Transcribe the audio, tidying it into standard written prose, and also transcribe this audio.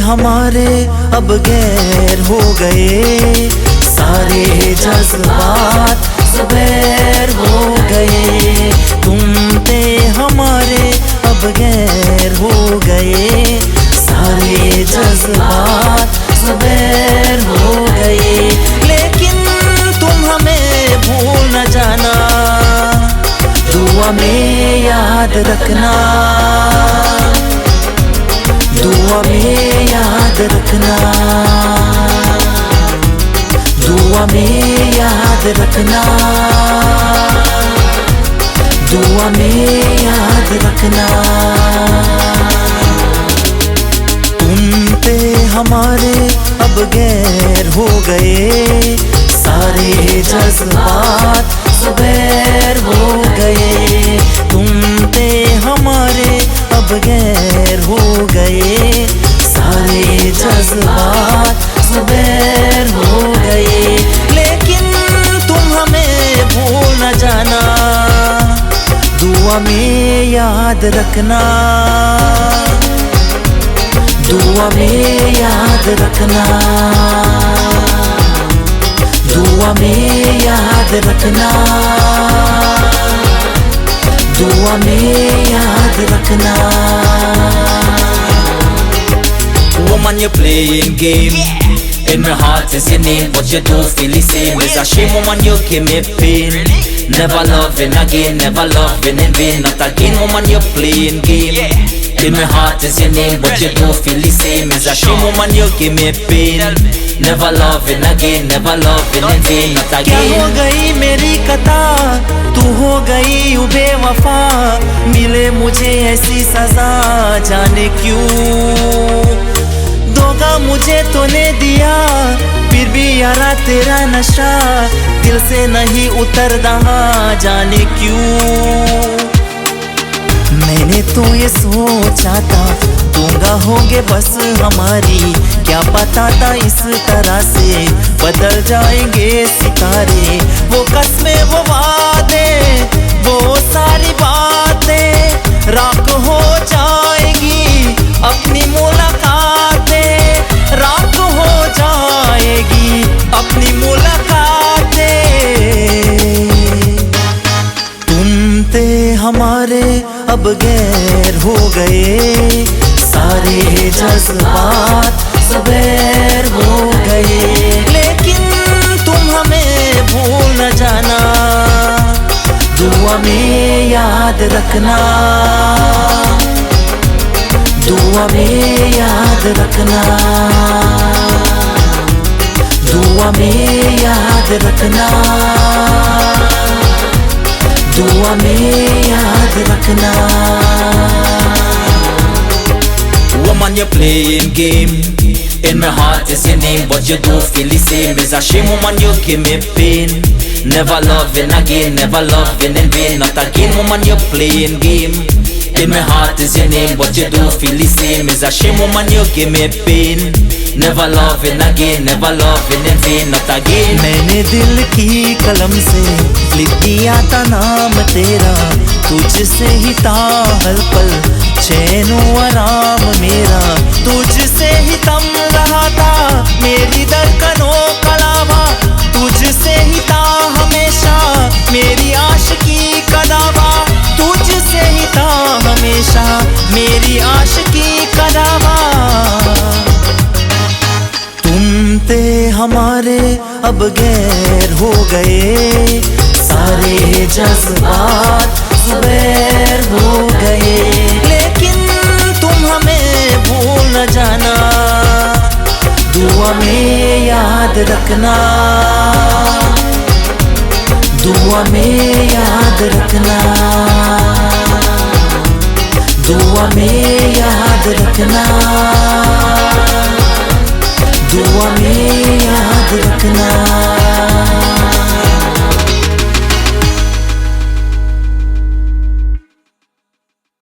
हमारे अब गैर हो गए, सारे जज्बात ज़ुबैर हो गए। तुम थे हमारे अब गैर हो गए, सारे जज्बात ज़ुबैर हो गए। लेकिन तुम हमें भूल न जाना, दुआ में याद रखना, दुआ में याद रखना, दुआ में याद रखना, दुआ में याद रखना। तुम पे हमारे अब गैर हो गए, सारे जज्बात ज़ुबैर हो गए। तुम पे हमारे अब गैर हो गए, सारे जज्बात ज़ुबैर हो गए। लेकिन तुम हमें भूल न जाना, दुआ में याद रखना, दुआ में याद रखना, दुआ में याद रखना, दुआ में याद रखना। Woman, you're playing game. In my heart is your name, but you don't feel the same. It's a shame, woman, you give me pain. Never loving again, never loving in vain. Not again, woman, you're playing game. In my heart is your name, but you don't feel the same. It's a shame, woman, you give me pain. Never loving again, never loving in vain. Not क्या again. हो गई मेरी कथा, तू हो गई बेवफा, मिले मुझे ऐसी सजा, जाने क्यों। धोखा मुझे तूने दिया, फिर भी यारा तेरा नशा दिल से नहीं उतर रहा, जाने क्यों। मैंने तो ये सोचा था दूंगा होगे बस हमारी, क्या पता था इस तरह से बदल जाएंगे सितारे। वो कसमें, वो वादे, वो सारी बातें राख हो जाएगी, अपनी मुलाकातें राख हो जाएगी, अपनी मुलाकातें। तुम थे हमारे अब गैर हो गए, सारे जज्बात ज़ुबैर हो गए। लेकिन तुम हमें भूल न जाना, दुआ में याद रखना, दुआ में याद रखना, दुआ में याद रखना, दुआ में याद रखना। Woman, you're playing game. In my heart is your name, but you don't feel the same. It's a shame, woman, you give me pain. Never loving again, never loving in vain. Not again, woman, you're playing game. In my heart is your name, but you don't feel the same. It's a shame, woman, you give me pain. Never loving again, never loving in vain. Not again. मैंने दिल की कलम से लिख दिया था नाम तेरा, तुझसे ही था हर पल चैनो आराम मेरा, तुझसे ही थम रहा था मेरी धड़कनों का लावा, तुझसे ही था हमेशा मेरी आशिकी का दावा, तुझसे ही था हमेशा मेरी आशिकी का दावा। तुम थे हमारे अब गैर हो गए, सारे जज्बात ज़ुबैर हो गए। लेकिन तुम हमें भूल न जाना, दुआ में याद रखना, दुआ में याद रखना, दुआ में याद रखना, दुआ में याद रखना।